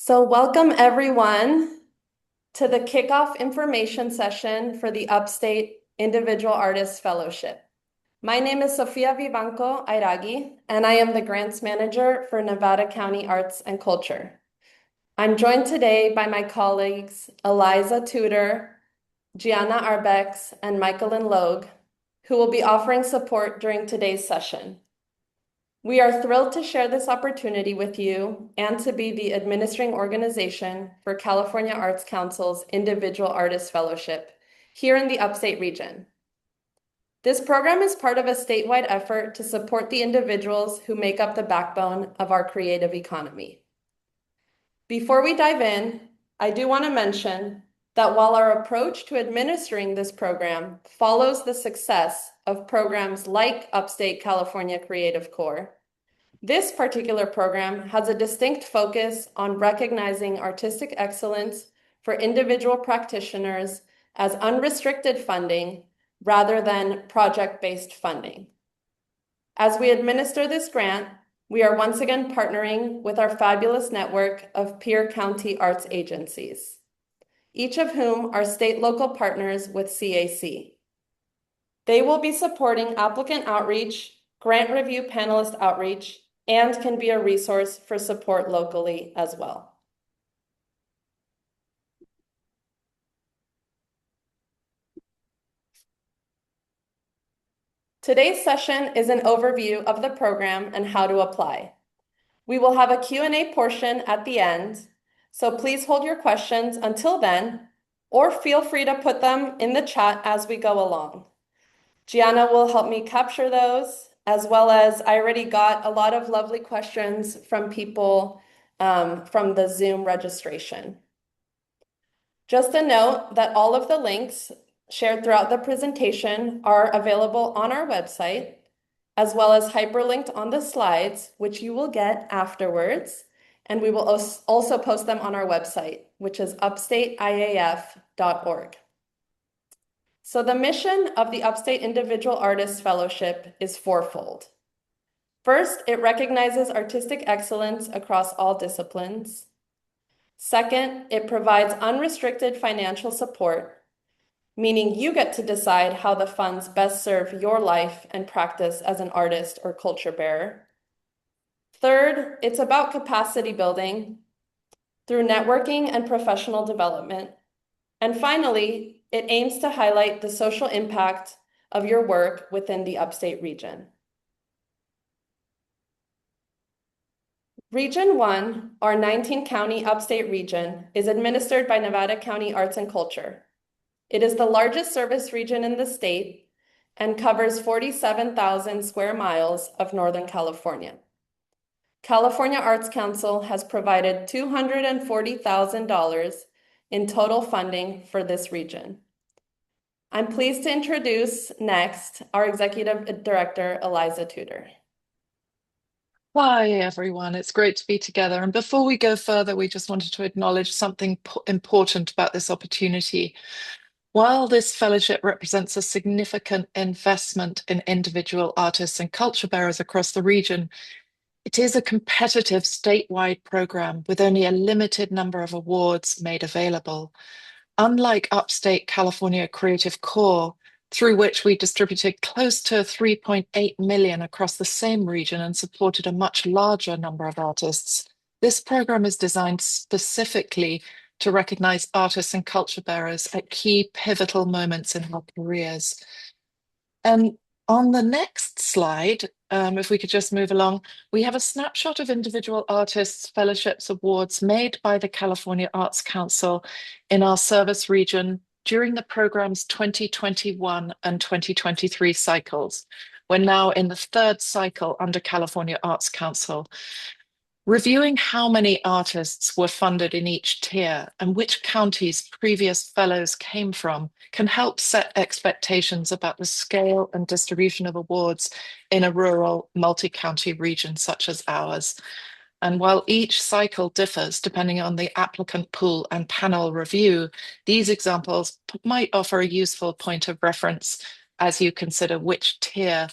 Welcome everyone to the kickoff information session for the Upstate Individual Artist Fellowship. My name is Sofia Vivanco Airagi, and I am the Grants Manager for Nevada County Arts and Culture. I'm joined today by my colleagues Eliza Tudor, Gianna Arbex, and Michaelin Logue, who will be offering support during today's session. We are thrilled to share this opportunity with you and to be the administering organization for California Arts Council's Individual Artist Fellowship here in the Upstate region. This program is part of a statewide effort to support the individuals who make up the backbone of our creative economy. Before we dive in, I do want to mention that while our approach to administering this program follows the success of programs like Upstate California Creative Corps, this particular program has a distinct focus on recognizing artistic excellence for individual practitioners as unrestricted funding rather than project-based funding. As we administer this grant, we are once again partnering with our fabulous network of peer county arts agencies, each of whom are state local partners with CAC. They will be supporting applicant outreach, grant review panelist outreach, and can be a resource for support locally as well. Today's session is an overview of the program and how to apply. We will have a Q&A portion at the end, so please hold your questions until then, or feel free to put them in the chat as we go along. Gianna will help me capture those, as well as I already got a lot of lovely questions from people from the Zoom registration. Just a note that all of the links shared throughout the presentation are available on our website, as well as hyperlinked on the slides, which you will get afterwards. And we will also post them on our website, which is upstateiaf.org. So the mission of the Upstate Individual Artist Fellowship is fourfold. First, it recognizes artistic excellence across all disciplines. Second, it provides unrestricted financial support, meaning you get to decide how the funds best serve your life and practice as an artist or culture bearer. Third, it's about capacity building through networking and professional development. And finally, it aims to highlight the social impact of your work within the Upstate region. Region 1, our 19-county Upstate region, is administered by Nevada County Arts and Culture. It is the largest service region in the state and covers 47,000 square miles of Northern California. California Arts Council has provided $240,000 in total funding for this region. I'm pleased to introduce next our Executive Director, Eliza Tudor. Hi, everyone. It's great to be together. And before we go further, we just wanted to acknowledge something important about this opportunity. While this fellowship represents a significant investment in individual artists and culture bearers across the region, it is a competitive statewide program with only a limited number of awards made available. Unlike Upstate California Creative Corps, through which we distributed close to 3.8 million across the same region and supported a much larger number of artists, this program is designed specifically to recognize artists and culture bearers at key pivotal moments in our careers. And on the next slide, if we could just move along, we have a snapshot of individual artists' fellowships awards made by the California Arts Council in our service region during the program's 2021 and 2023 cycles. We're now in the third cycle under California Arts Council. Reviewing how many artists were funded in each tier and which counties previous fellows came from can help set expectations about the scale and distribution of awards in a rural multi-county region such as ours. And while each cycle differs depending on the applicant pool and panel review, these examples might offer a useful point of reference as you consider which tier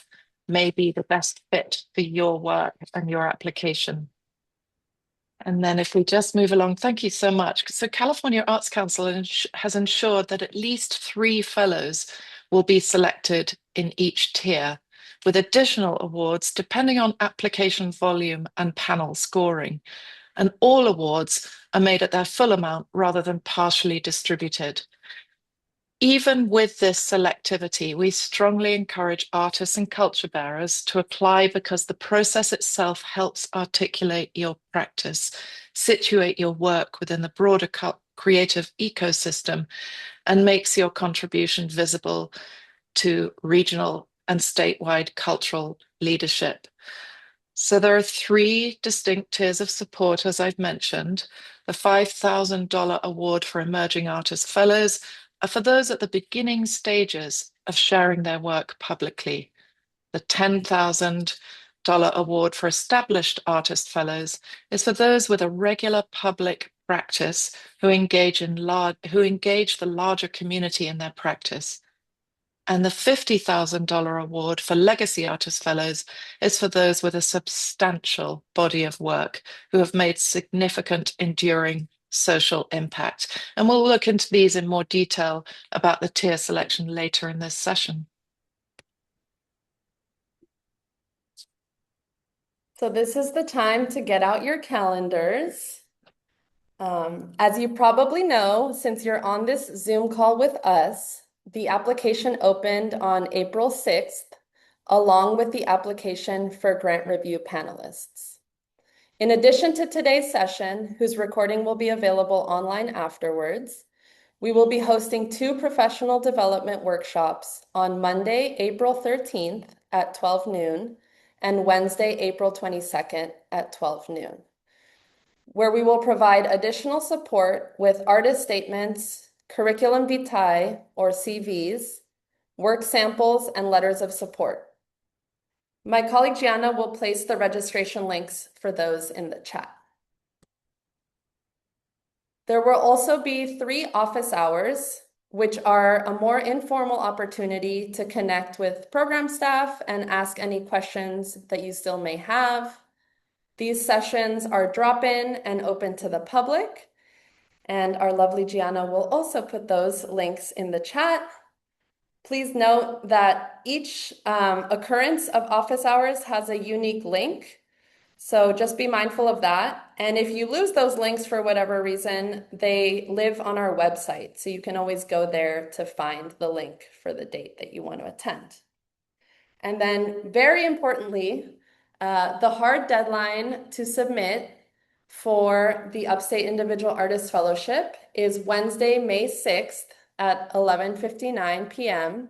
may be the best fit for your work and your application. And then if we just move along, thank you so much. So California Arts Council has ensured that at least 3 fellows will be selected in each tier, with additional awards depending on application volume and panel scoring. And all awards are made at their full amount rather than partially distributed. Even with this selectivity, we strongly encourage artists and culture bearers to apply because the process itself helps articulate your practice, situate your work within the broader creative ecosystem, and makes your contribution visible to regional and statewide cultural leadership. So there are 3 distinct tiers of support, as I've mentioned. The $5,000 award for emerging artist fellows are for those at the beginning stages of sharing their work publicly. The $10,000 award for established artist fellows is for those with a regular public practice who engage the larger community in their practice. And the $50,000 award for Legacy Artist Fellows is for those with a substantial body of work who have made significant, enduring social impact. And we'll look into these in more detail about the tier selection later in this session. So this is the time to get out your calendars. As you probably know, since you're on this Zoom call with us, the application opened on April 6th, along with the application for grant review panelists. In addition to today's session, whose recording will be available online afterwards, we will be hosting 2 professional development workshops on Monday, April 13th at 12 noon and Wednesday, April 22nd at 12 noon, where we will provide additional support with artist statements, curriculum vitae or CVs, work samples, and letters of support. My colleague Gianna will place the registration links for those in the chat. There will also be 3 office hours, which are a more informal opportunity to connect with program staff and ask any questions that you still may have. These sessions are drop-in and open to the public, and our lovely Gianna will also put those links in the chat. Please note that each occurrence of office hours has a unique link, so just be mindful of that. And if you lose those links for whatever reason, they live on our website, so you can always go there to find the link for the date that you want to attend. And then, very importantly, the hard deadline to submit for the Upstate Individual Artist Fellowship is Wednesday, May 6th at 11:59 p.m.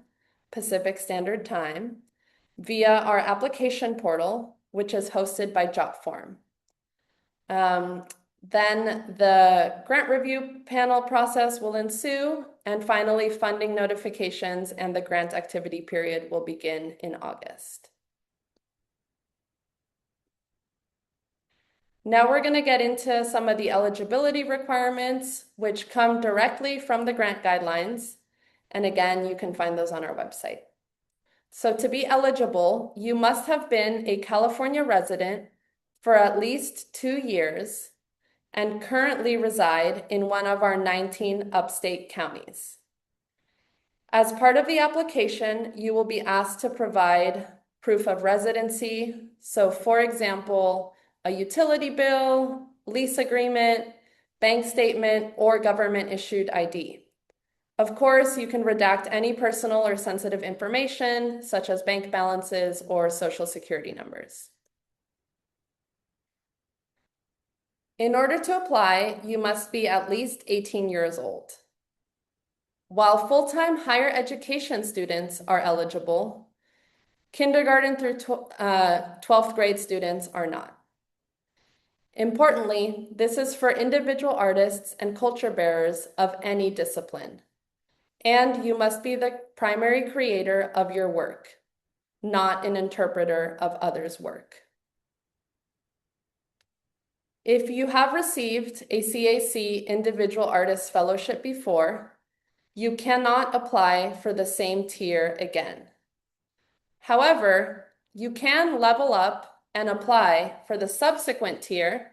Pacific Standard Time via our application portal, which is hosted by Jotform. Then the grant review panel process will ensue, and finally, funding notifications and the grant activity period will begin in August. Now we're going to get into some of the eligibility requirements, which come directly from the grant guidelines. And again, you can find those on our website. So to be eligible, you must have been a California resident for at least 2 years and currently reside in one of our 19 upstate counties. As part of the application, you will be asked to provide proof of residency. So for example, a utility bill, lease agreement, bank statement, or government-issued ID. Of course, you can redact any personal or sensitive information, such as bank balances or social security numbers. In order to apply, you must be at least 18 years old. While full-time higher education students are eligible, kindergarten through 12th grade students are not. Importantly, this is for individual artists and culture bearers of any discipline. And you must be the primary creator of your work, not an interpreter of others' work. If you have received a CAC Individual Artist Fellowship before, you cannot apply for the same tier again. However, you can level up and apply for the subsequent tier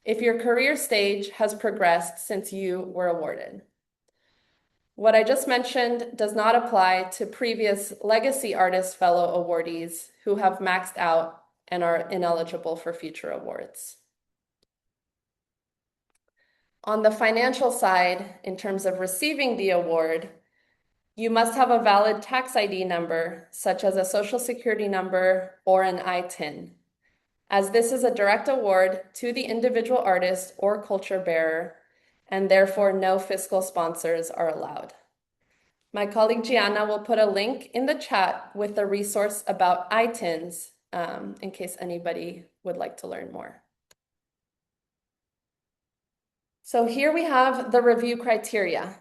if your career stage has progressed since you were awarded. What I just mentioned does not apply to previous Legacy Artist Fellow awardees who have maxed out and are ineligible for future awards. On the financial side, in terms of receiving the award, you must have a valid tax ID number, such as a Social Security number or an ITIN, as this is a direct award to the individual artist or culture bearer, and therefore no fiscal sponsors are allowed. My colleague Gianna will put a link in the chat with a resource about ITINs in case anybody would like to learn more. So here we have the review criteria.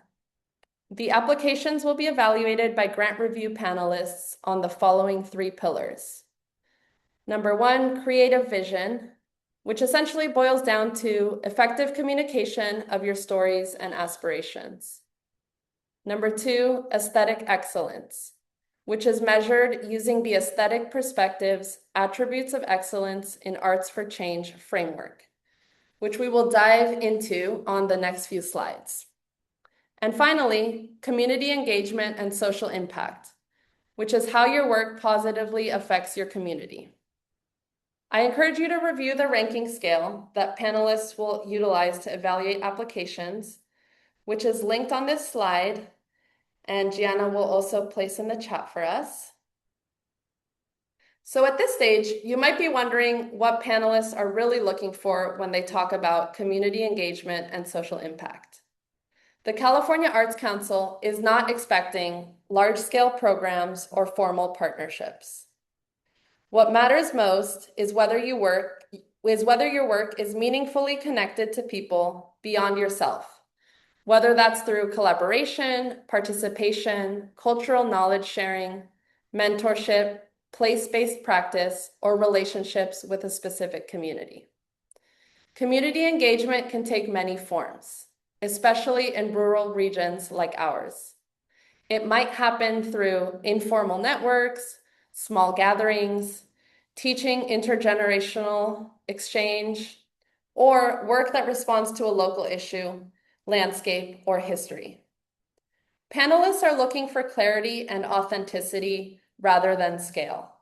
The applications will be evaluated by grant review panelists on the following 3 pillars. Number 1, creative vision, which essentially boils down to effective communication of your stories and aspirations. Number 2, aesthetic excellence, which is measured using the Aesthetic Perspectives Attributes of Excellence in Arts for Change framework, which we will dive into on the next few slides. And finally, community engagement and social impact, which is how your work positively affects your community. I encourage you to review the ranking scale that panelists will utilize to evaluate applications, which is linked on this slide, and Gianna will also place in the chat for us. So at this stage, you might be wondering what panelists are really looking for when they talk about community engagement and social impact. The California Arts Council is not expecting large-scale programs or formal partnerships. What matters most is whether your work is meaningfully connected to people beyond yourself, whether that's through collaboration, participation, cultural knowledge sharing, mentorship, place-based practice, or relationships with a specific community. Community engagement can take many forms, especially in rural regions like ours. It might happen through informal networks, small gatherings, teaching intergenerational exchange, or work that responds to a local issue, landscape, or history. Panelists are looking for clarity and authenticity rather than scale.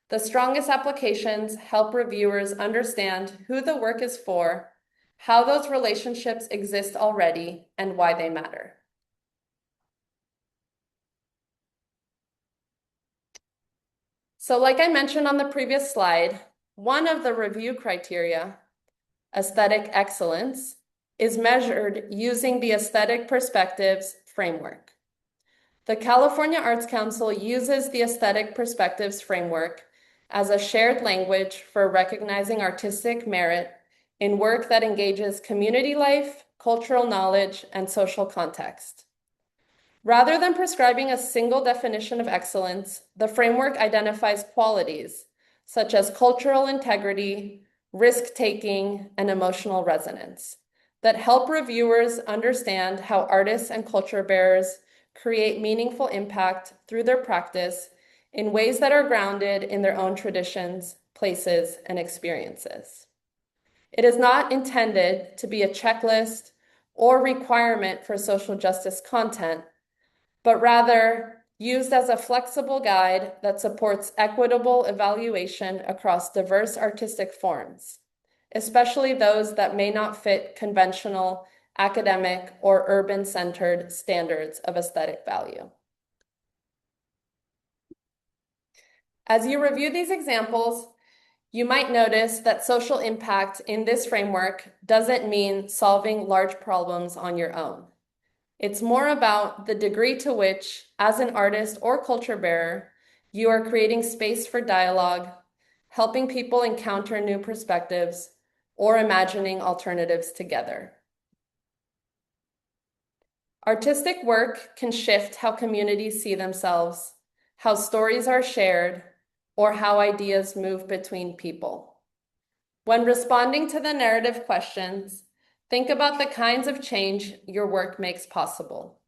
The strongest applications help reviewers understand who the work is for, how those relationships exist already, and why they matter. So like I mentioned on the previous slide, one of the review criteria, aesthetic excellence, is measured using the Aesthetic Perspectives framework. The California Arts Council uses the Aesthetic Perspectives framework as a shared language for recognizing artistic merit in work that engages community life, cultural knowledge, and social context. Rather than prescribing a single definition of excellence, the framework identifies qualities such as cultural integrity, risk-taking, and emotional resonance that help reviewers understand how artists and culture bearers create meaningful impact through their practice in ways that are grounded in their own traditions, places, and experiences. It is not intended to be a checklist or requirement for social justice content, but rather used as a flexible guide that supports equitable evaluation across diverse artistic forms, especially those that may not fit conventional academic or urban-centered standards of aesthetic value. As you review these examples, you might notice that social impact in this framework doesn't mean solving large problems on your own. It's more about the degree to which, as an artist or culture bearer, you are creating space for dialogue, helping people encounter new perspectives, or imagining alternatives together. Artistic work can shift how communities see themselves, how stories are shared, or how ideas move between people. When responding to the narrative questions, think about the kinds of change your work makes possible,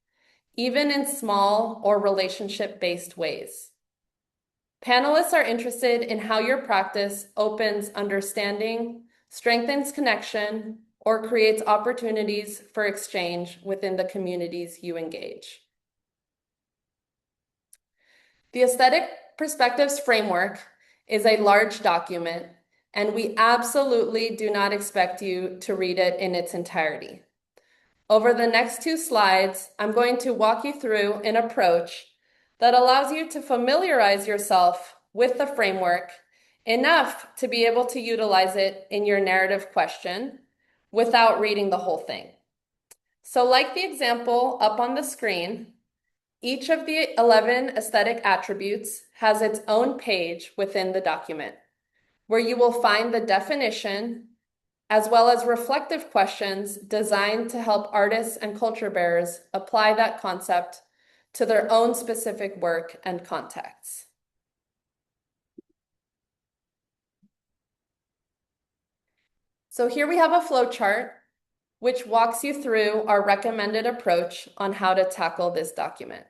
even in small or relationship-based ways. Panelists are interested in how your practice opens understanding, strengthens connection, or creates opportunities for exchange within the communities you engage. The Aesthetic Perspectives Framework is a large document, and we absolutely do not expect you to read it in its entirety. Over the next 2 slides, I'm going to walk you through an approach that allows you to familiarize yourself with the framework enough to be able to utilize it in your narrative question without reading the whole thing. So like the example up on the screen, each of the 11 aesthetic attributes has its own page within the document, where you will find the definition as well as reflective questions designed to help artists and culture bearers apply that concept to their own specific work and contexts. So here we have a flow chart which walks you through our recommended approach on how to tackle this document.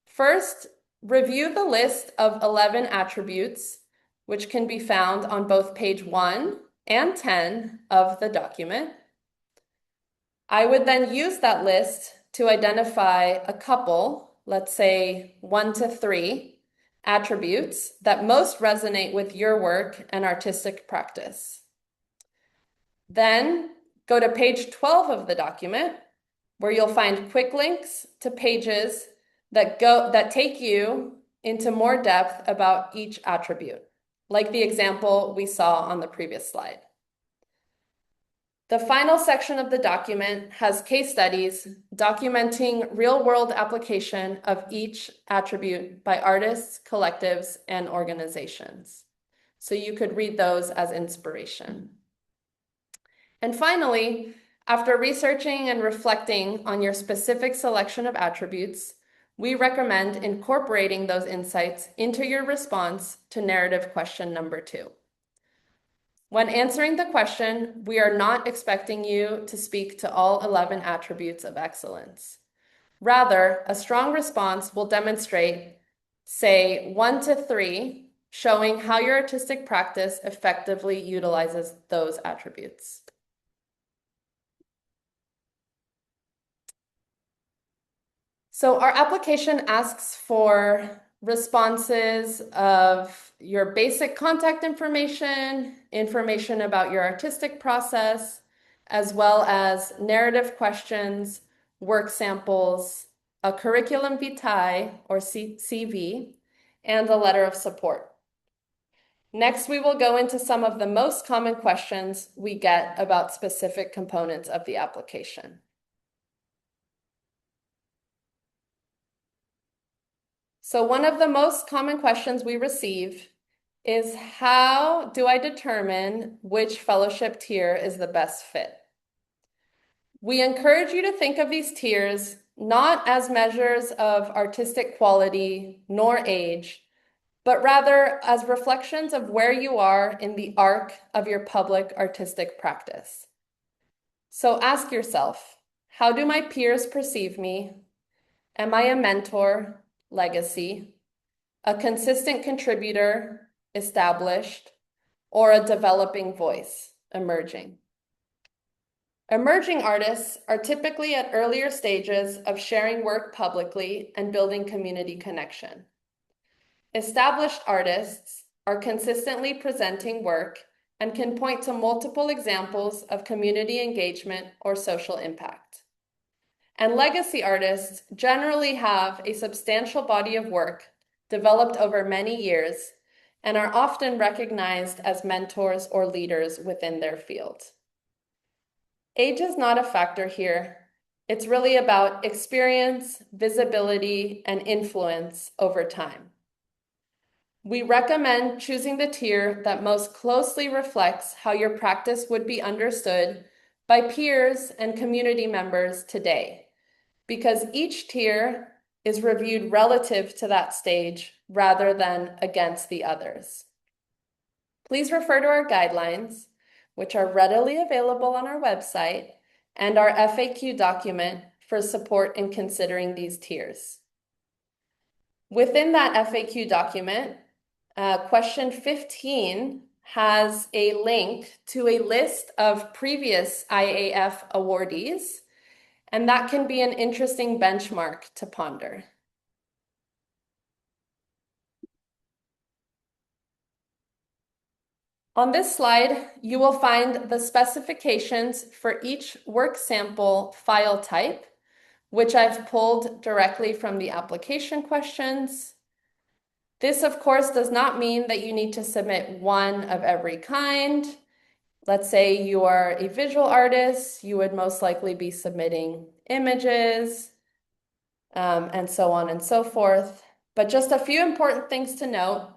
First, review the list of 11 attributes, which can be found on both page 1 and 10 of the document. I would then use that list to identify a couple, let's say 1 to 3 attributes that most resonate with your work and artistic practice. Then go to page 12 of the document, where you'll find quick links to pages that take you into more depth about each attribute, like the example we saw on the previous slide. The final section of the document has case studies documenting real-world application of each attribute by artists, collectives, and organizations. So you could read those as inspiration. And finally, after researching and reflecting on your specific selection of attributes, we recommend incorporating those insights into your response to narrative question number 2. When answering the question, we are not expecting you to speak to all 11 attributes of excellence. Rather, a strong response will demonstrate, say, 1 to 3, showing how your artistic practice effectively utilizes those attributes. So our application asks for responses of your basic contact information, information about your artistic process, as well as narrative questions, work samples, a curriculum vitae or CV, and a letter of support. Next, we will go into some of the most common questions we get about specific components of the application. So one of the most common questions we receive is, how do I determine which fellowship tier is the best fit? We encourage you to think of these tiers not as measures of artistic quality nor age, but rather as reflections of where you are in the arc of your public artistic practice. So ask yourself, how do my peers perceive me? Am I a mentor, legacy, a consistent contributor, established, or a developing voice, emerging? Emerging artists are typically at earlier stages of sharing work publicly and building community connection. Established artists are consistently presenting work and can point to multiple examples of community engagement or social impact. And legacy artists generally have a substantial body of work developed over many years and are often recognized as mentors or leaders within their field. Age is not a factor here. It's really about experience, visibility, and influence over time. We recommend choosing the tier that most closely reflects how your practice would be understood by peers and community members today, because each tier is reviewed relative to that stage rather than against the others. Please refer to our guidelines, which are readily available on our website, and our FAQ document for support in considering these tiers. Within that FAQ document, question 15 has a link to a list of previous IAF awardees, and that can be an interesting benchmark to ponder. On this slide, you will find the specifications for each work sample file type, which I've pulled directly from the application questions. This, of course, does not mean that you need to submit one of every kind. Let's say you are a visual artist, you would most likely be submitting images, and so on and so forth. But just a few important things to note.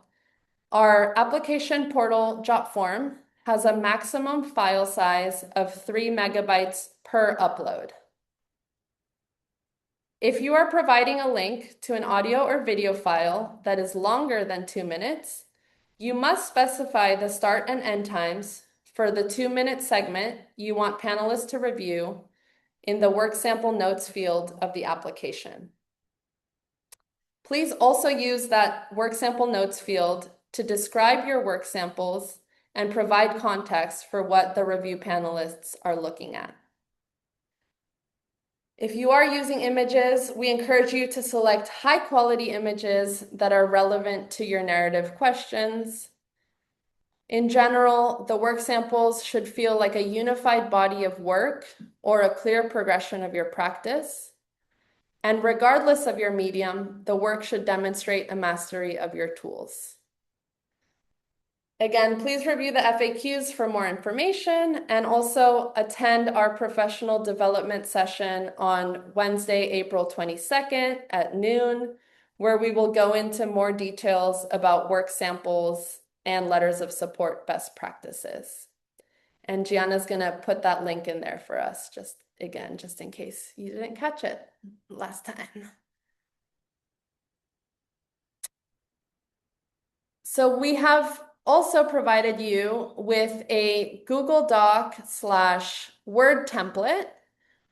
Our application portal Jotform has a maximum file size of 3 megabytes per upload. If you are providing a link to an audio or video file that is longer than 2 minutes, you must specify the start and end times for the 2-minute segment you want panelists to review in the work sample notes field of the application. Please also use that work sample notes field to describe your work samples and provide context for what the review panelists are looking at. If you are using images, we encourage you to select high-quality images that are relevant to your narrative questions. In general, the work samples should feel like a unified body of work or a clear progression of your practice. And regardless of your medium, the work should demonstrate a mastery of your tools. Again, please review the FAQs for more information and also attend our professional development session on Wednesday, April 22nd at noon, where we will go into more details about work samples and letters of support best practices. And Gianna's gonna put that link in there for us, just in case you didn't catch it last time. So we have also provided you with a Google Doc/Word template,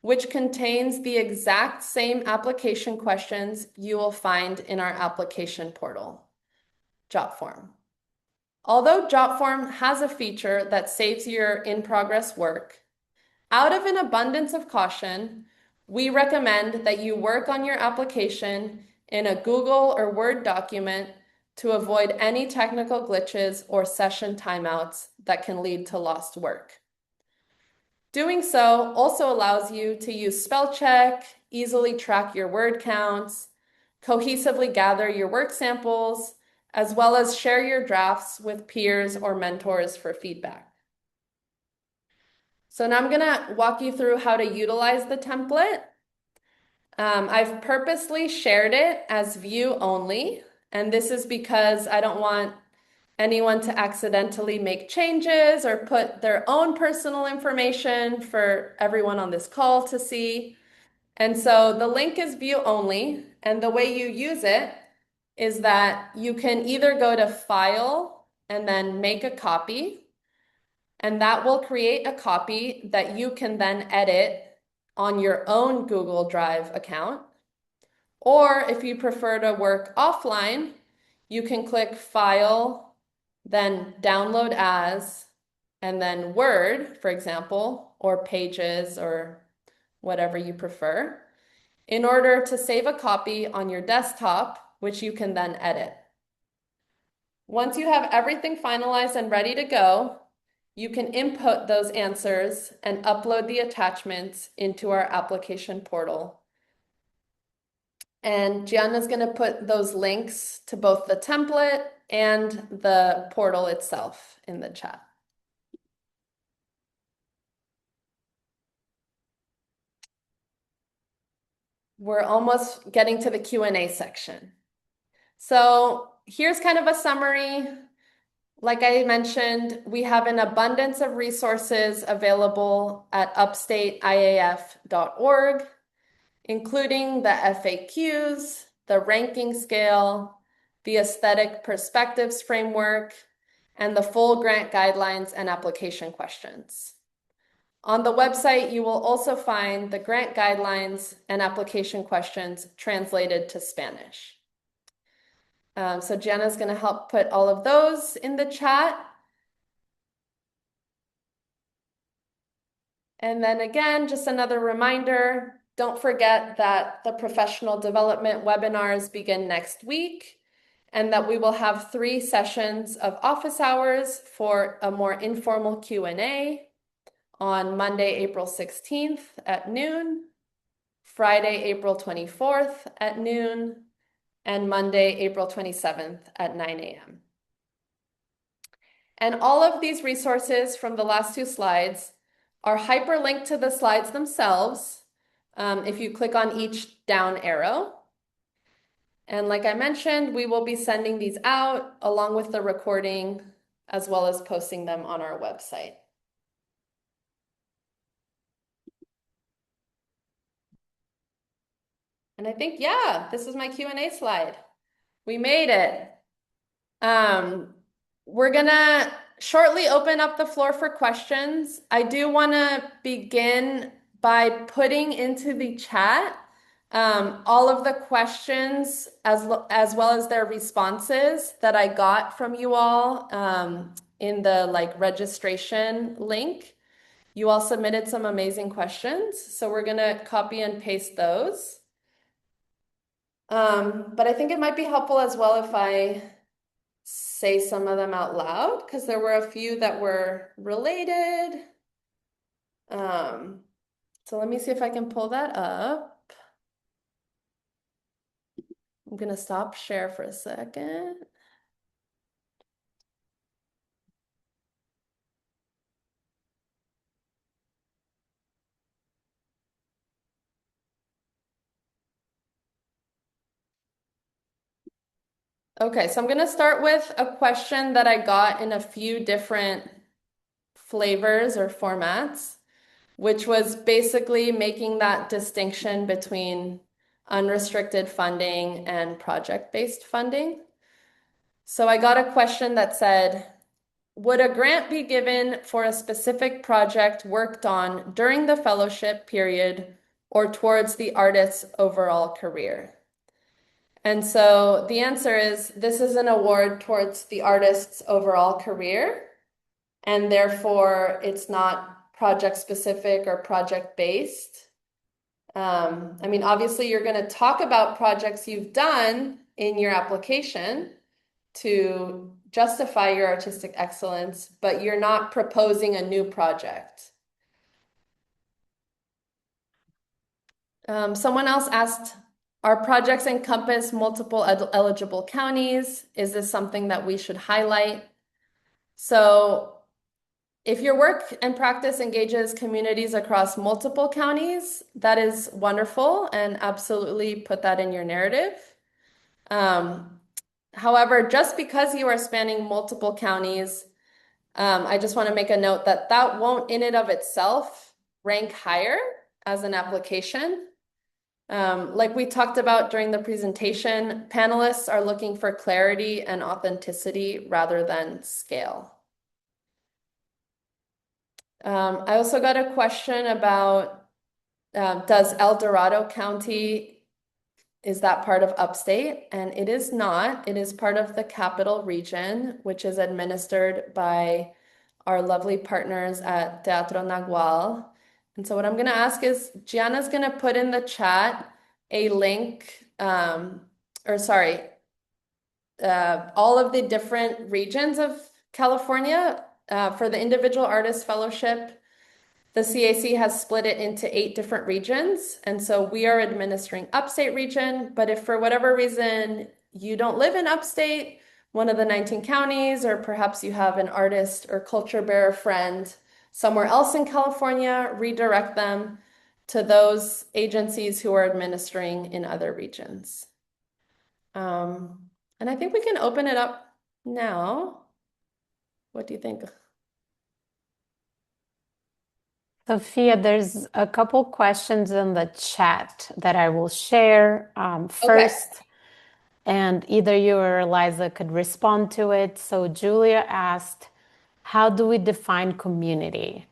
which contains the exact same application questions you will find in our application portal, Jotform. Although Jotform has a feature that saves your in-progress work, out of an abundance of caution, we recommend that you work on your application in a Google or Word document to avoid any technical glitches or session timeouts that can lead to lost work. Doing so also allows you to use spell check, easily track your word counts, cohesively gather your work samples, as well as share your drafts with peers or mentors for feedback. So now I'm gonna walk you through how to utilize the template. I've purposely shared it as view only, and this is because I don't want anyone to accidentally make changes or put their own personal information for everyone on this call to see. And so the link is view only, and the way you use it is that you can either go to File and then make a copy, and that will create a copy that you can then edit on your own Google Drive account. Or if you prefer to work offline, you can click File, then Download As, and then Word, for example, or Pages, or whatever you prefer, in order to save a copy on your desktop, which you can then edit. Once you have everything finalized and ready to go, you can input those answers and upload the attachments into our application portal. And Gianna's going to put those links to both the template and the portal itself in the chat. We're almost getting to the Q&A section. So here's kind of a summary. Like I mentioned, we have an abundance of resources available at upstateiaf.org, including the FAQs, the ranking scale, the aesthetic perspectives framework, and the full grant guidelines and application questions. On the website, you will also find the grant guidelines and application questions translated to Spanish. So Jenna's going to help put all of those in the chat. And then again, just another reminder, don't forget that the professional development webinars begin next week and that we will have 3 sessions of office hours for a more informal Q&A on Monday, April 16th at noon, Friday, April 24th at noon, and Monday, April 27th at 9 a.m. And all of these resources from the last 2 slides are hyperlinked to the slides themselves if you click on each down arrow. And like I mentioned, we will be sending these out along with the recording as well as posting them on our website. And I think, yeah, this is my Q&A slide. We made it. We're gonna shortly open up the floor for questions. I do want to begin by putting into the chat all of the questions as well as their responses that I got from you all in the registration link. You all submitted some amazing questions, so we're gonna copy and paste those. But I think it might be helpful as well if I say some of them out loud because there were a few that were related. So let me see if I can pull that up. I'm gonna stop share for a second. Okay, so I'm gonna start with a question that I got in a few different flavors or formats, which was basically making that distinction between unrestricted funding and project-based funding. So I got a question that said, would a grant be given for a specific project worked on during the fellowship period or towards the artist's overall career? And so the answer is this is an award towards the artist's overall career, and therefore it's not project specific or project based. I mean, obviously, you're going to talk about projects you've done in your application to justify your artistic excellence, but you're not proposing a new project. Someone else asked, our projects encompass multiple eligible counties? Is this something that we should highlight? So if your work and practice engages communities across multiple counties, that is wonderful and absolutely put that in your narrative. However, just because you are spanning multiple counties, I just want to make a note that that won't in and of itself rank higher as an application. Like we talked about during the presentation, panelists are looking for clarity and authenticity rather than scale. I also got a question about does El Dorado County, is that part of Upstate? And it is not. It is part of the Capital Region, which is administered by our lovely partners at Teatro Nagual. And so what I'm going to ask is Gianna's going to put in the chat a link, or sorry, all of the different regions of California for the Individual Artist Fellowship. The CAC has split it into 8 different regions. And so we are administering Upstate region, but if for whatever reason you don't live in Upstate, one of the 19 counties, or perhaps you have an artist or culture bearer friend somewhere else in California, redirect them to those agencies who are administering in other regions. And I think we can open it up now. What do you think? Sophia, there's a couple questions in the chat that I will share first, and either you or Eliza could respond to it. So Julia asked, how do we define community?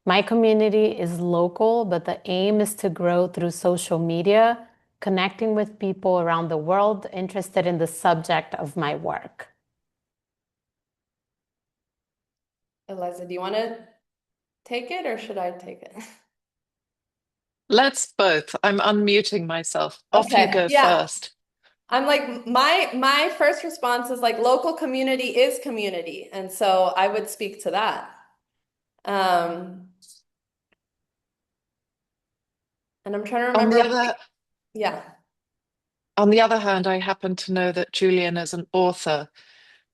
My community is local, but the aim is to grow through social media, connecting with people around the world interested in the subject of my work. Eliza, do you want to take it or should I take it? Let's both. I'm unmuting myself. Off you Okay, go yeah. first. I'm like my first response is like local community is community, and so I would speak to that. Um, and I'm trying to On remember, the like, other yeah. on the other hand, I happen to know that Julian is an author,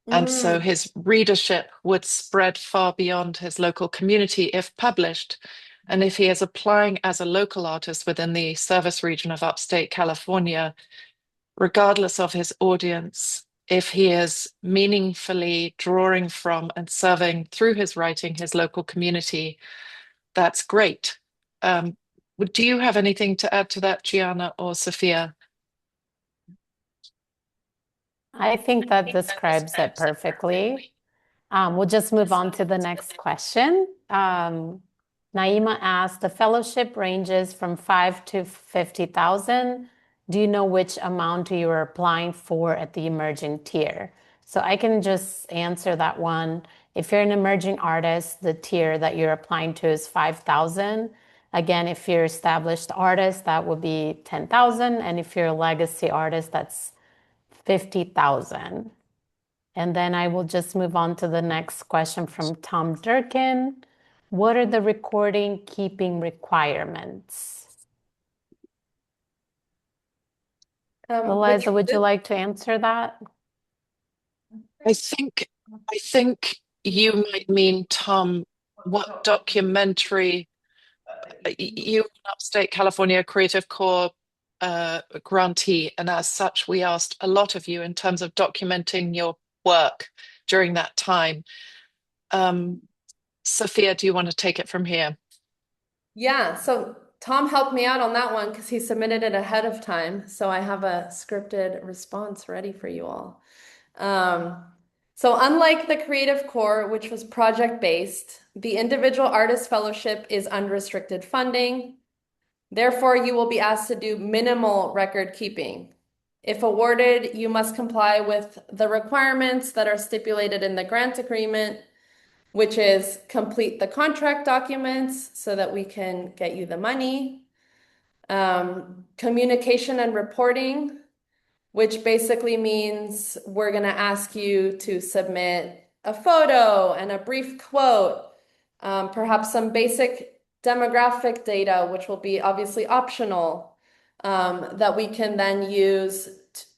and so Mm, his readership would spread far beyond his local community if published. And if he is applying as a local artist within the service region of upstate California, regardless of his audience, if he is meaningfully drawing from and serving through his writing his local community, that's great. Um, do you have anything to add to that, Gianna or Sophia? I think that describes it perfectly. We'll just move on to the next question. Naima asked, the fellowship ranges from 5 to 50,000. Do you know which amount you are applying for at the emerging tier? So I can just answer that one. If you're an emerging artist, the tier that you're applying to is 5,000. Again, if you're established artist, that would be 10,000. And if you're a legacy artist, that's 50,000. And then I will just move on to the next question from Tom Durkin. What are the recording keeping requirements? Which Eliza, would you like to answer that? I think I think you might mean, Tom, what documentary you an Upstate California Creative Corps grantee, and as such, we asked a lot of you in terms of documenting your work during that time. Um, Sophia, do you want to take it from here? Yeah, so Tom helped me out on that one because he submitted it ahead of time. So I have a scripted response ready for you all. Um, so unlike the Creative Core, which was project-based, the Individual Artist Fellowship is unrestricted funding. Therefore, you will be asked to do minimal record keeping. If awarded, you must comply with the requirements that are stipulated in the grant agreement, which is complete the contract documents so that we can get you the money. Communication and reporting, which basically means we're going to ask you to submit a photo and a brief quote, perhaps some basic demographic data, which will be obviously optional, that we can then use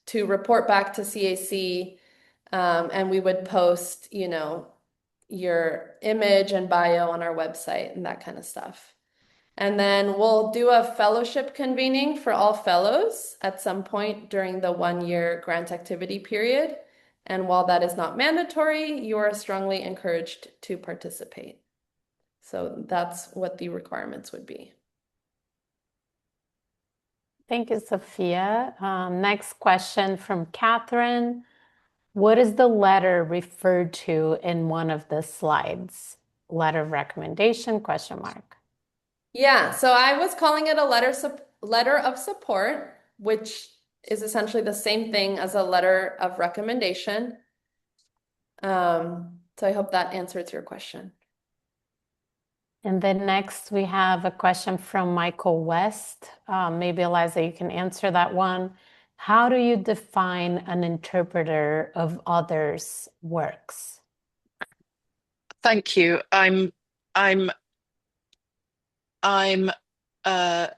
to report back to CAC. And we would post, your image and bio on our website and that kind of stuff. And then we'll do a fellowship convening for all fellows at some point during the 1 year grant activity period. And while that is not mandatory, you are strongly encouraged to participate. So that's what the requirements would be. Thank you, Sophia. Next question from Catherine. What is the letter referred to in one of the slides? Letter of recommendation, question mark. Yeah, so I was calling it a letter of support, which is essentially the same thing as a letter of recommendation. So I hope that answers your question. And then next we have a question from Michael West. Maybe Eliza, you can answer that one. How do you define an interpreter of others' works? Thank you. I'm I'm uh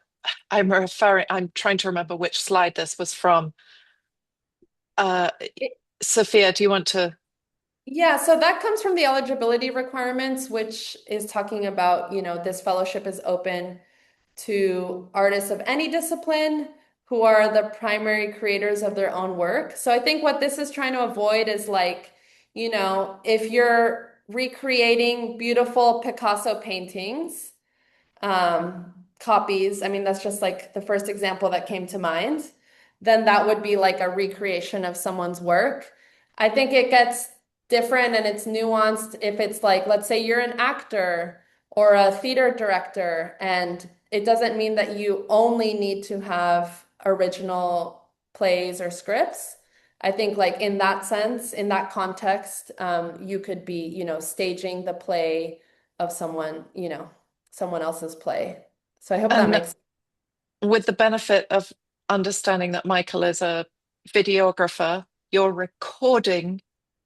I'm trying to remember which slide this was from. Uh Sophia, do you want to? Yeah, so that comes from the eligibility requirements, which is talking about, this fellowship is open to artists of any discipline who are the primary creators of their own work. So I think what this is trying to avoid is like, if you're recreating beautiful Picasso paintings, copies, I mean, that's just like the first example that came to mind, then that would be like a recreation of someone's work. I think it gets different and it's nuanced if it's like, let's say you're an actor or a theater director, and it doesn't mean that you only need to have original plays or scripts. I think like in that sense, in that context, you could be, staging the play of someone, someone else's play. So I hope that And makes. with the benefit of understanding that Michael is a videographer, you're recording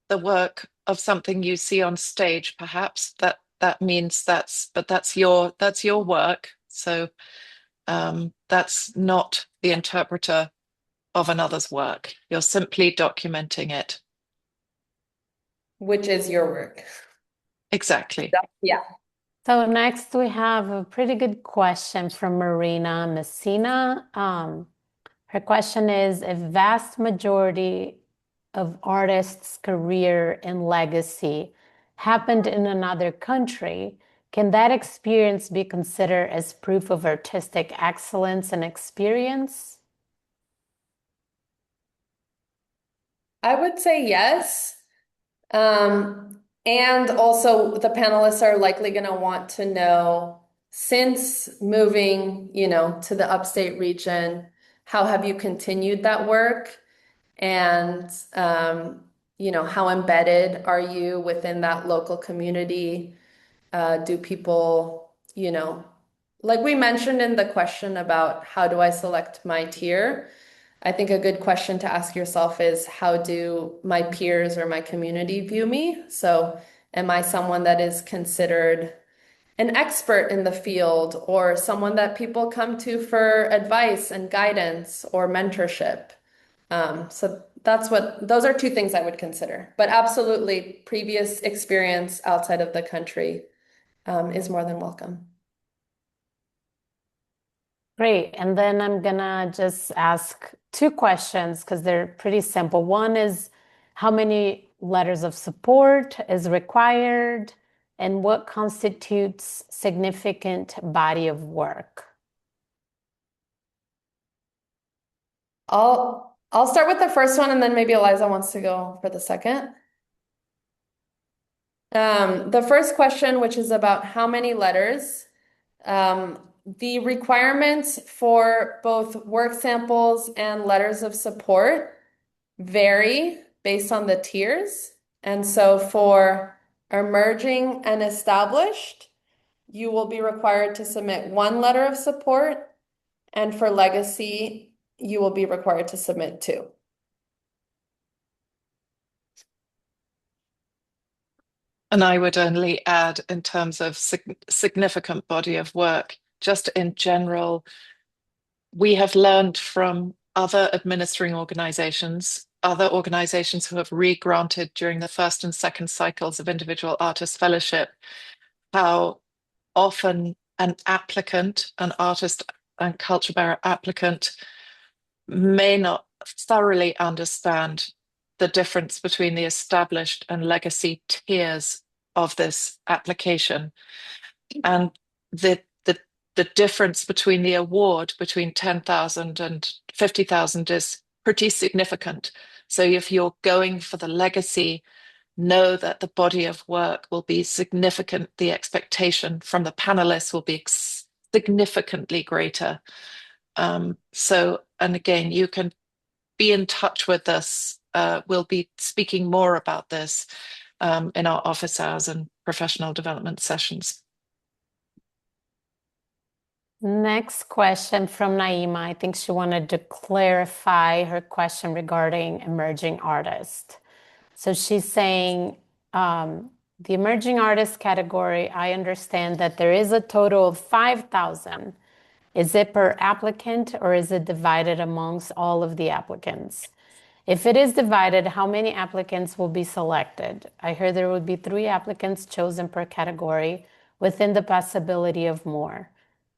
the work of something you see on stage, perhaps. That means that's your work. So that's not the interpreter of another's work. You're simply documenting it. Which is your work. Exactly. Yeah. So next we have a pretty good question from Marina Messina. Her question is, a vast majority of artists' career and legacy happened in another country. Can that experience be considered as proof of artistic excellence and experience? I would say yes. And also the panelists are likely going to want to know, since moving, to the upstate region, how have you continued that work? And, how embedded are you within that local community? Do people, like we mentioned in the question about how do I select my tier? I think a good question to ask yourself is, how do my peers or my community view me? So, am I someone that is considered an expert in the field, or someone that people come to for advice and guidance or mentorship? So those are two things I would consider. But absolutely, previous experience outside of the country is more than welcome. Great. And then I'm gonna just ask two questions because they're pretty simple. One is, how many letters of support is required, and what constitutes significant body of work? I'll start with the first one, and then maybe Eliza wants to go for the second. The first question, which is about how many letters, the requirements for both work samples and letters of support vary based on the tiers. And so for emerging and established, you will be required to submit one letter of support, and for legacy, you will be required to submit two. And I would only add, in terms of significant body of work, just in general, we have learned from other administering organizations, other organizations who have re-granted during the first and second cycles of individual artist fellowship, how often an artist and culture bearer applicant may not thoroughly understand the difference between the established and legacy tiers of this application. And the difference between the award between 10,000 and 50,000 is pretty significant. So if you're going for the legacy, know that the body of work will be significant. The expectation from the panelists will be significantly greater. And again, you can be in touch with us. We'll be speaking more about this in our office hours and professional development sessions. Next question from Naima. I think she wanted to clarify her question regarding emerging artists. So she's saying, the emerging artist category, I understand that there is a total of 5,000. Is it per applicant, or is it divided amongst all of the applicants? If it is divided, how many applicants will be selected? I heard there would be 3 applicants chosen per category, within the possibility of more.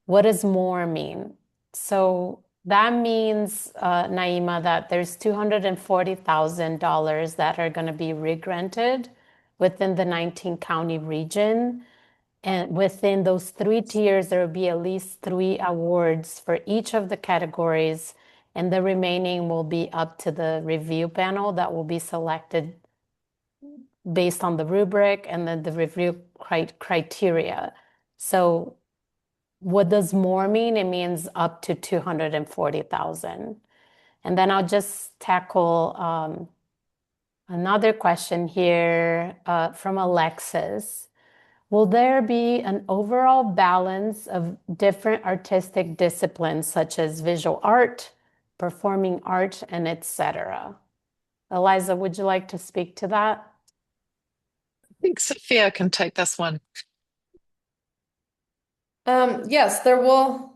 What does more mean? So that means, Naima, that there's $240,000 that are going to be re-granted within the 19 county region. And within those 3 tiers, there will be at least 3 awards for each of the categories, and the remaining will be up to the review panel that will be selected based on the rubric and then the review criteria. So what does more mean? It means up to 240,000. And then I'll just tackle another question here from Alexis. Will there be an overall balance of different artistic disciplines such as visual art, performing art, and etc.? Eliza, would you like to speak to that? I think Sophia can take this one. Yes, there will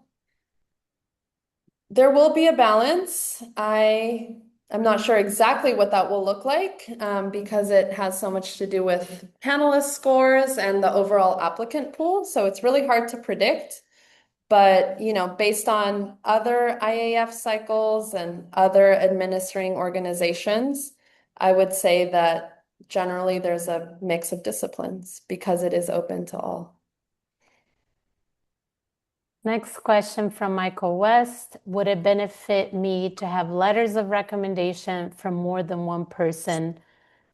be a balance. I'm not sure exactly what that will look like because it has so much to do with panelist scores and the overall applicant pool. So it's really hard to predict. But, based on other IAF cycles and other administering organizations, I would say that generally there's a mix of disciplines because it is open to all. Next question from Michael West. Would it benefit me to have letters of recommendation from more than one person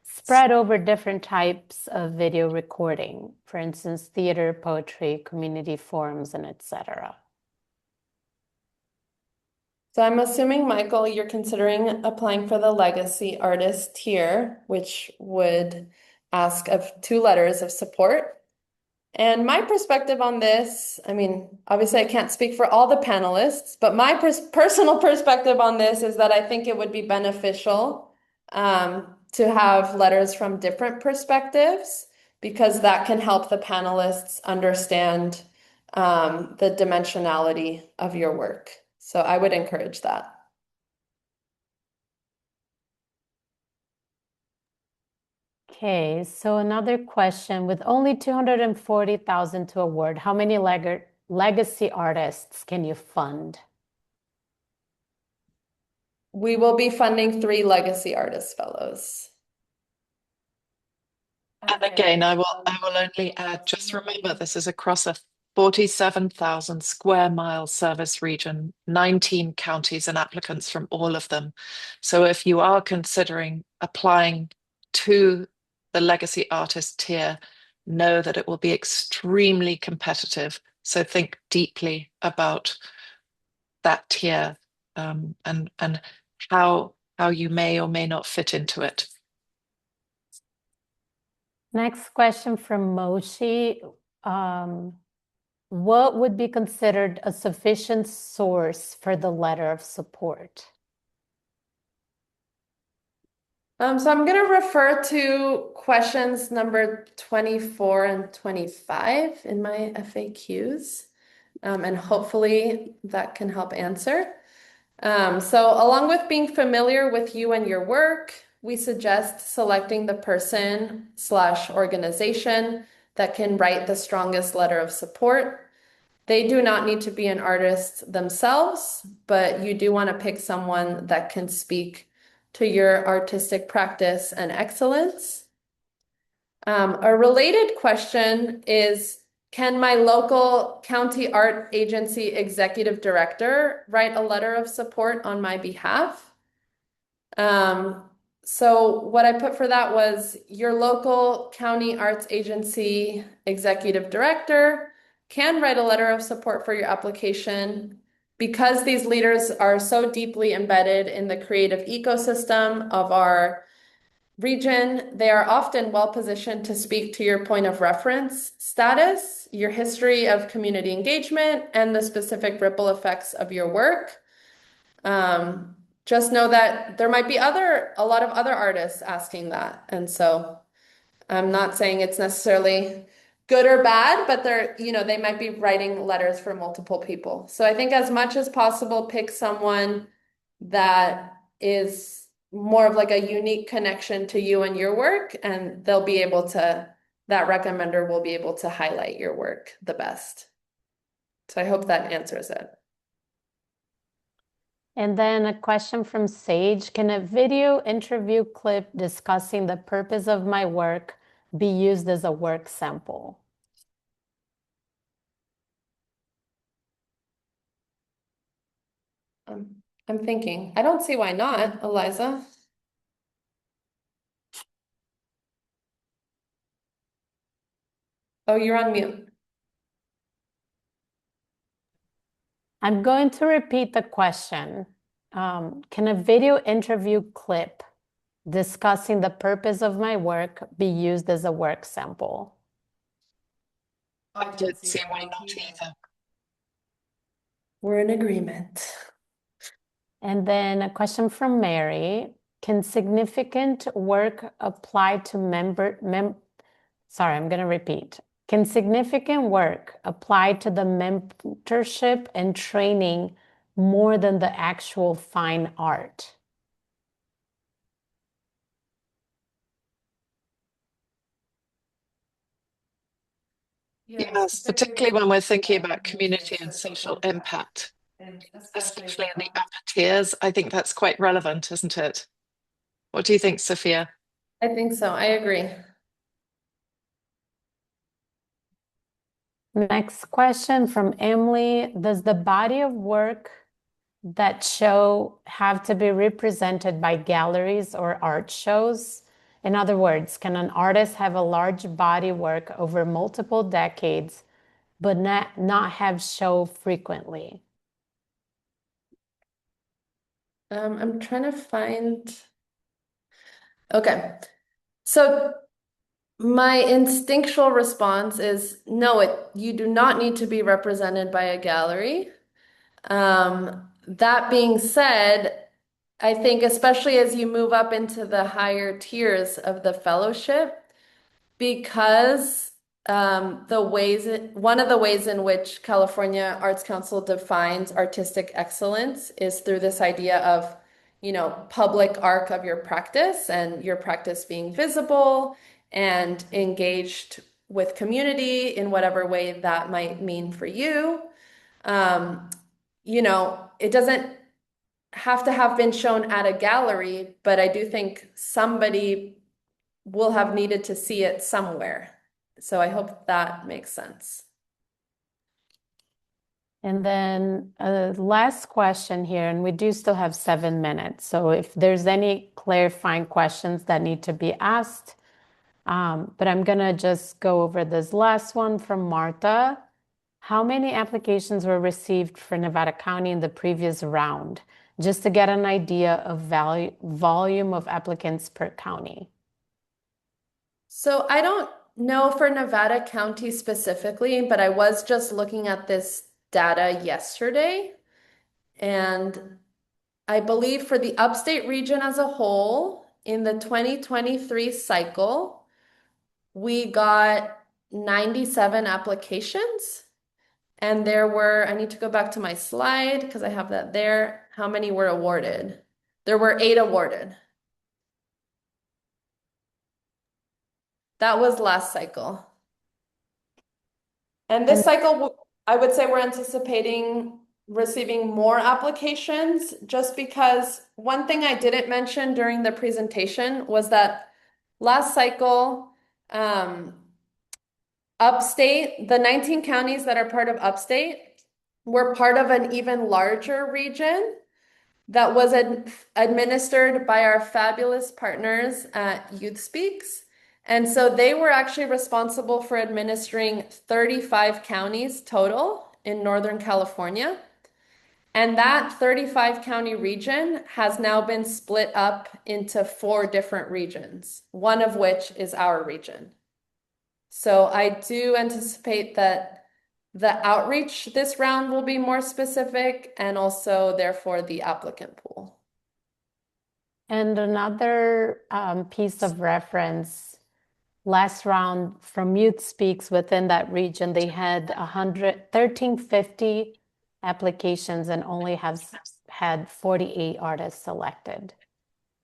spread over different types of video recording, for instance, theater, poetry, community forums, and etc.? So I'm assuming, Michael, you're considering applying for the legacy artist tier, which would ask of 2 letters of support. And my perspective on this, I mean, obviously I can't speak for all the panelists, but my personal perspective on this is that I think it would be beneficial to have letters from different perspectives because that can help the panelists understand the dimensionality of your work. So I would encourage that. Okay, so another question. With only 240,000 to award, how many legacy artists can you fund? We will be funding 3 legacy artist fellows. And again, I will only add, just remember this is across a 47,000 square mile service region, 19 counties and applicants from all of them. So if you are considering applying to the legacy artist tier, know that it will be extremely competitive. So think deeply about that tier and how you may or may not fit into it. Next question from Moshi. What would be considered a sufficient source for the letter of support? So I'm going to refer to questions number 24 and 25 in my FAQs, and hopefully that can help answer. So along with being familiar with you and your work, we suggest selecting the person/organization that can write the strongest letter of support. They do not need to be an artist themselves, but you do want to pick someone that can speak to your artistic practice and excellence. A related question is, can my local county art agency executive director write a letter of support on my behalf? So what I put for that was your local county arts agency executive director can write a letter of support for your application. Because these leaders are so deeply embedded in the creative ecosystem of our region, they are often well positioned to speak to your point of reference status, your history of community engagement, and the specific ripple effects of your work. Just know that there might be a lot of other artists asking that. And so I'm not saying it's necessarily good or bad, but they might be writing letters for multiple people. So I think as much as possible, pick someone that is more of like a unique connection to you and your work, and that recommender will be able to highlight your work the best. So I hope that answers it. And then a question from Sage. Can a video interview clip discussing the purpose of my work be used as a work sample? I'm thinking. I don't see why not, Eliza. Oh, you're on mute. I'm going to repeat the question. Can a video interview clip discussing the purpose of my work be used as a work sample? I don't see why not either. We're in agreement. And then a question from Mary. Can significant work apply to sorry, I'm going to repeat. Can significant work apply to the mentorship and training more than the actual fine art? Yes, particularly when we're thinking about community and social impact, especially in the upper tiers. I think that's quite relevant, isn't it? What do you think, Sophia? I think so. I agree. Next question from Emily. Does the body of work that show have to be represented by galleries or art shows? In other words, can an artist have a large body work over multiple decades, but not have show frequently? I'm trying to find. Okay. So my instinctual response is no, you do not need to be represented by a gallery. That being said, I think especially as you move up into the higher tiers of the fellowship, because one of the ways in which California Arts Council defines artistic excellence is through this idea of, public arc of your practice and your practice being visible and engaged with community in whatever way that might mean for you. Um, it doesn't have to have been shown at a gallery, but I do think somebody will have needed to see it somewhere. So I hope that makes sense. And then a last question here, and we do still have 7 minutes. So if there's any clarifying questions that need to be asked, but I'm gonna just go over this last one from Martha. How many applications were received for Nevada County in the previous round? Just to get an idea of volume of applicants per county. So I don't know for Nevada County specifically, but I was just looking at this data yesterday. And I believe for the upstate region as a whole, in the 2023 cycle, we got 97 applications. And there were, I need to go back to my slide because I have that there. How many were awarded? There were 8 awarded. That was last cycle. And this cycle, I would say we're anticipating receiving more applications just because one thing I didn't mention during the presentation was that last cycle, Upstate, the 19 counties that are part of Upstate were part of an even larger region that was administered by our fabulous partners at Youth Speaks. And so they were actually responsible for administering 35 counties total in Northern California. And that 35 county region has now been split up into 4 different regions, one of which is our region. So I do anticipate that the outreach this round will be more specific and also therefore the applicant pool. And another piece of reference, last round from Youth Speaks within that region, they had 1,350 applications and only have had 48 artists selected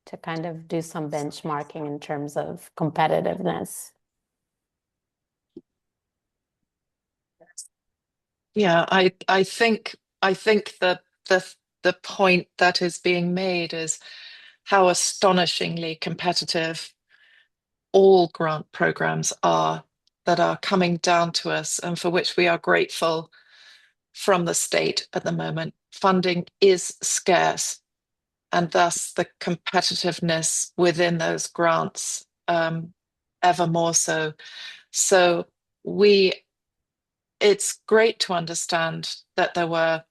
to kind of do some benchmarking in terms of competitiveness. Yeah, I think the point that is being made is how astonishingly competitive all grant programs are that are coming down to us and for which we are grateful from the state at the moment. Funding is scarce, and thus the competitiveness within those grants ever more so. So it's great to understand that there were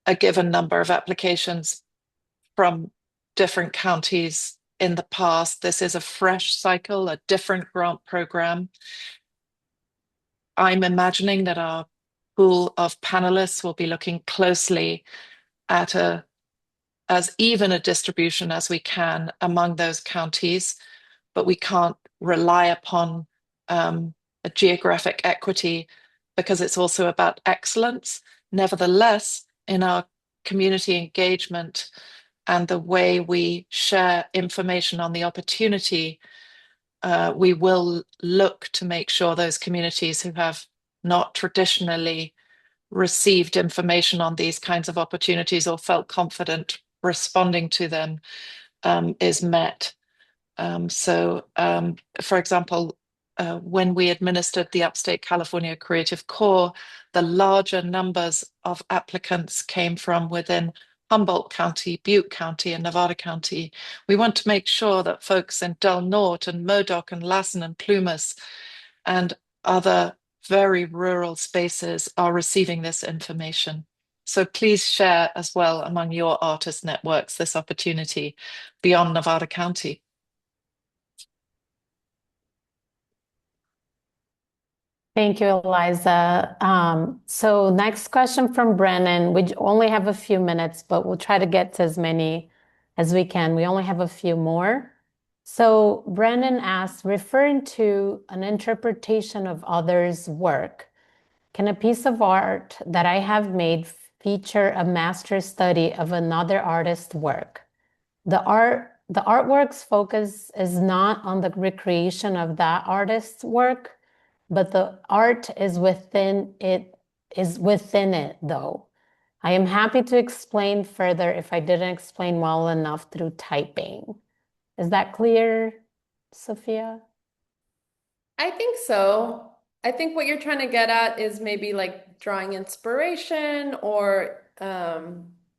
a given number of applications from different counties in the past. This is a fresh cycle, a different grant program. I'm imagining that our pool of panelists will be looking closely at as even a distribution as we can among those counties, but we can't rely upon a geographic equity because it's also about excellence. Nevertheless, in our community engagement and the way we share information on the opportunity, we will look to make sure those communities who have not traditionally received information on these kinds of opportunities or felt confident responding to them is met. For example, when we administered the Upstate California Creative Core, the larger numbers of applicants came from within Humboldt County, Butte County, and Nevada County. We want to make sure that folks in Del Norte and Modoc and Lassen and Plumas and other very rural spaces are receiving this information. So please share as well among your artist networks this opportunity beyond Nevada County. Thank you, Eliza. So next question from Brennan. We only have a few minutes, but we'll try to get to as many as we can. We only have a few more. So Brennan asks, referring to an interpretation of others' work, can a piece of art that I have made feature a master study of another artist's work? The artwork's focus is not on the recreation of that artist's work, but the art is within it though. I am happy to explain further if I didn't explain well enough through typing. Is that clear, Sophia? I think so. I think what you're trying to get at is maybe like drawing inspiration or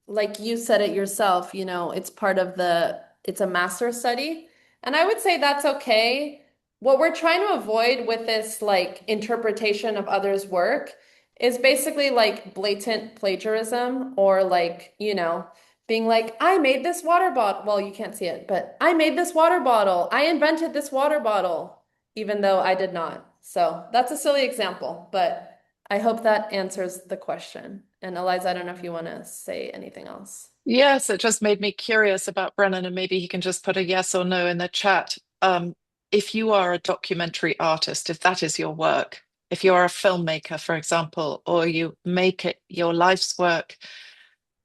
like you said it yourself, it's part of it's a master study. And I would say that's okay. What we're trying to avoid with this like interpretation of others' work is basically like blatant plagiarism or like, being like, I made this water bottle. Well, you can't see it, but I made this water bottle. I invented this water bottle even though I did not. So that's a silly example, but I hope that answers the question. And Eliza, I don't know if you want to say anything else. Yes, it just made me curious about Brennan, and maybe he can just put a yes or no in the chat. If you are a documentary artist, if that is your work, if you're a filmmaker, for example, or you make it your life's work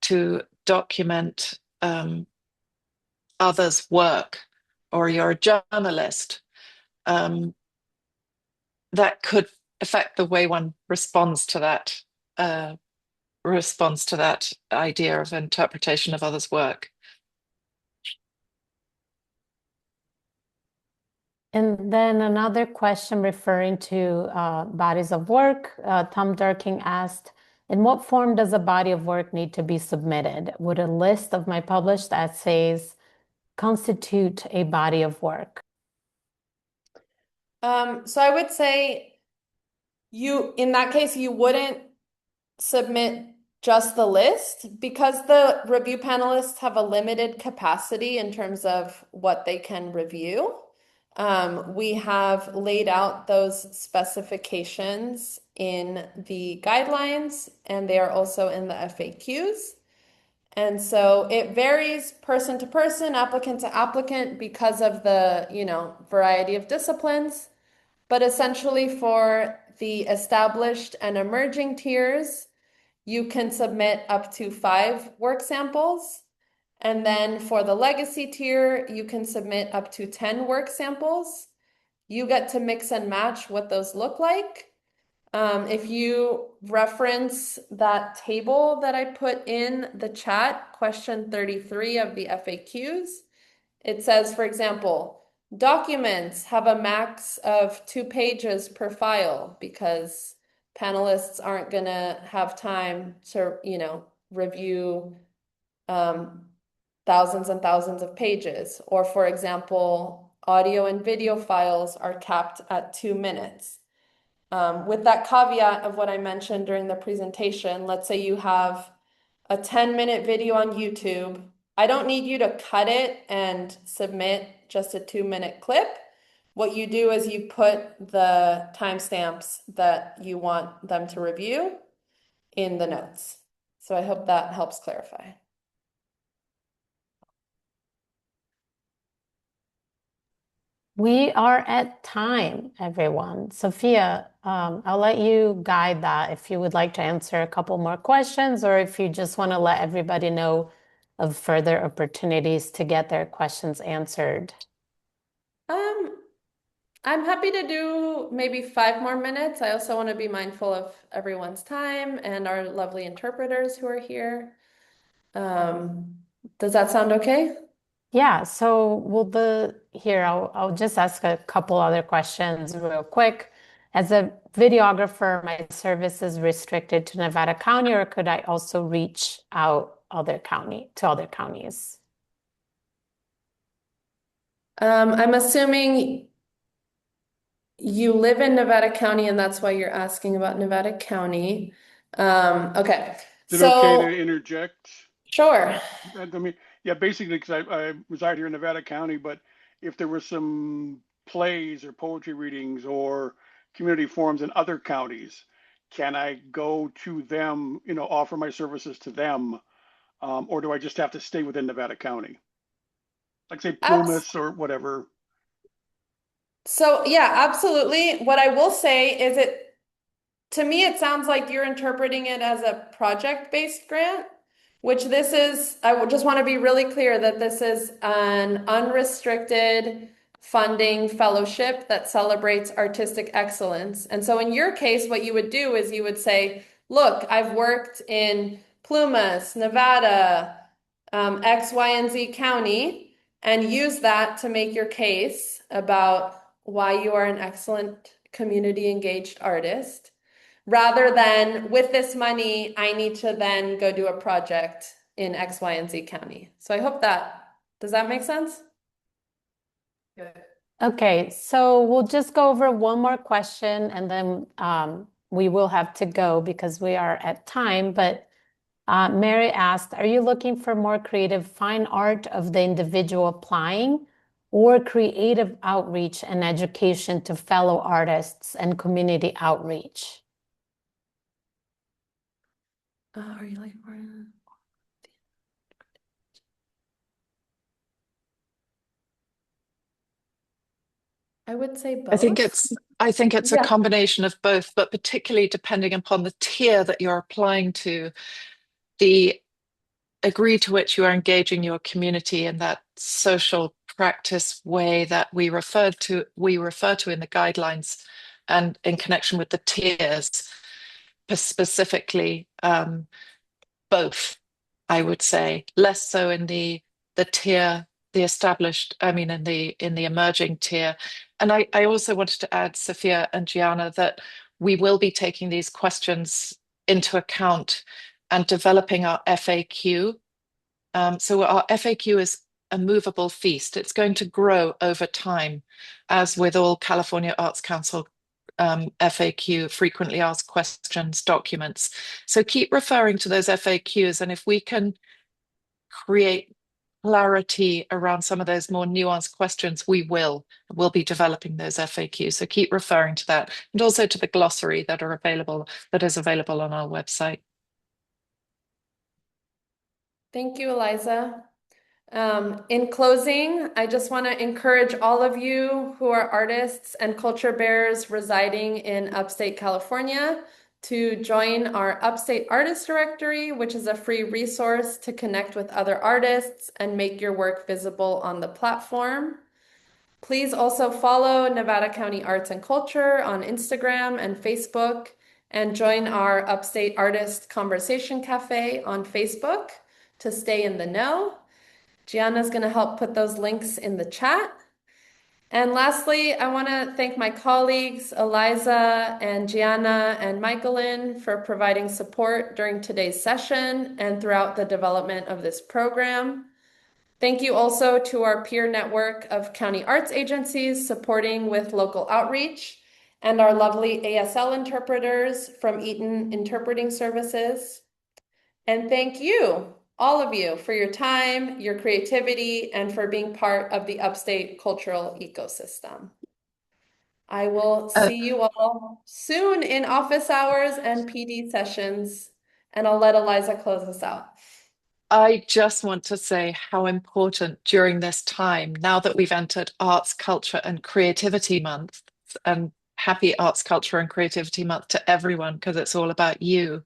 to document others' work, or you're a journalist, that could affect the way one responds to that idea of interpretation of others' work. And then another question referring to bodies of work. Tom Durking asked, in what form does a body of work need to be submitted? Would a list of my published essays constitute a body of work? So I would say in that case, you wouldn't submit just the list because the review panelists have a limited capacity in terms of what they can review. We have laid out those specifications in the guidelines, and they are also in the FAQs. And so it varies person to person, applicant to applicant because of the, variety of disciplines. But essentially for the established and emerging tiers, you can submit up to 5 work samples. And then for the legacy tier, you can submit up to 10 work samples. You get to mix and match what those look like. If you reference that table that I put in the chat, question 33 of the FAQs, it says, for example, documents have a max of 2 pages per file because panelists aren't going to have time to, review thousands and thousands of pages. Or, for example, audio and video files are capped at 2 minutes. With that caveat of what I mentioned during the presentation, let's say you have a 10-minute video on YouTube. I don't need you to cut it and submit just a 2-minute clip, what you do is you put the timestamps that you want them to review in the notes. So I hope that helps clarify. We are at time, everyone. Sophia, I'll let you guide that if you would like to answer a couple more questions or if you just want to let everybody know of further opportunities to get their questions answered. I'm happy to do maybe 5 more minutes. I also want to be mindful of everyone's time and our lovely interpreters who are here. Does that sound okay? Yeah, so I'll just ask a couple other questions real quick. As a videographer, my service is restricted to Nevada County, or could I also reach out to other counties? I'm assuming you live in Nevada County and that's why you're asking about Nevada County. Okay. Is it okay So to interject? sure. I mean, yeah, basically, because I reside here in Nevada County, but if there were some plays or poetry readings or community forums in other counties, can I go to them, offer my services to them, or do I just have to stay within Nevada County? Like say Abs Plumas or whatever. so yeah, absolutely. What I will say is to me, it sounds like you're interpreting it as a project-based grant, which this is, just want to be really clear that this is an unrestricted funding fellowship that celebrates artistic excellence. And so in your case, what you would do is you would say, look, I've worked in Plumas, Nevada, X, Y, and Z county, and use that to make your case about why you are an excellent community engaged artist rather than with this money, I need to then go do a project in X, Y, and Z county. So I hope does that make sense? Okay, so we'll just go over one more question and then we will have to go because we are at time. But Mary asked, are you looking for more creative fine art of the individual applying or creative outreach and education to fellow artists and community outreach? Are you like I would say I think both. it's a Yeah. combination of both, but particularly depending upon the tier that you're applying to, the degree to which you are engaging your community in that social practice way that we refer to in the guidelines and in connection with the tiers, specifically both, I would say, less so in the tier, the established, I mean in the emerging tier. And I also wanted to add, Sophia and Gianna, that we will be taking these questions into account and developing our FAQ. So our FAQ is a movable feast. It's going to grow over time, as with all California Arts Council FAQ, frequently asked questions documents. So keep referring to those FAQs, and if we can create clarity around some of those more nuanced questions, we'll be developing those FAQs. So keep referring to that, and also to the glossary that is available on our website. Thank you, Eliza. In closing, I just want to encourage all of you who are artists and culture bearers residing in Upstate California to join our Upstate Artist Directory, which is a free resource to connect with other artists and make your work visible on the platform. Please also follow Nevada County Arts and Culture on Instagram and Facebook and join our Upstate Artist Conversation Cafe on Facebook to stay in the know. Gianna's going to help put those links in the chat. And lastly, I want to thank my colleagues, Eliza and Gianna and Michaelin, for providing support during today's session and throughout the development of this program. Thank you also to our peer network of county arts agencies supporting with local outreach and our lovely ASL interpreters from Eaton Interpreting Services. And thank you, all of you, for your time, your creativity, and for being part of the Upstate cultural ecosystem. I will Uh, see you all soon in office hours and PD sessions, and I'll let Eliza close us out. I just want to say how important during this time, now that we've entered Arts, Culture, and Creativity Month, and happy Arts, Culture, and Creativity Month to everyone, because it's all about you,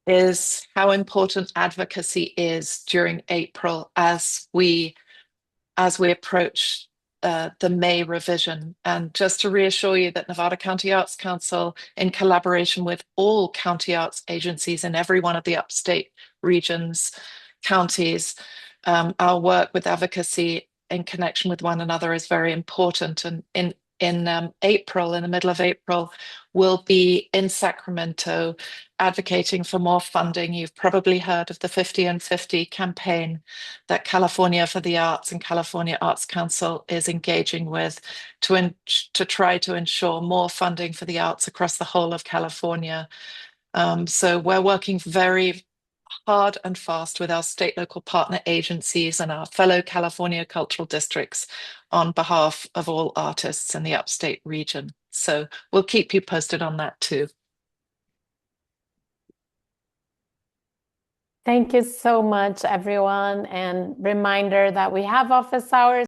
is how important advocacy is during April as we approach the May revision. And just to reassure you that Nevada County Arts Council, in collaboration with all county arts agencies in every one of the upstate regions, counties, our work with advocacy in connection with one another is very important. And in April, in the middle of April, we'll be in Sacramento advocating for more funding. You've probably heard of the 50 and 50 campaign that California for the Arts and California Arts Council is engaging with to try to ensure more funding for the arts across the whole of California. So we're working very hard and fast with our state local partner agencies and our fellow California cultural districts on behalf of all artists in the upstate region. So we'll keep you posted on that too. Thank you so much, everyone. And reminder that we have office hours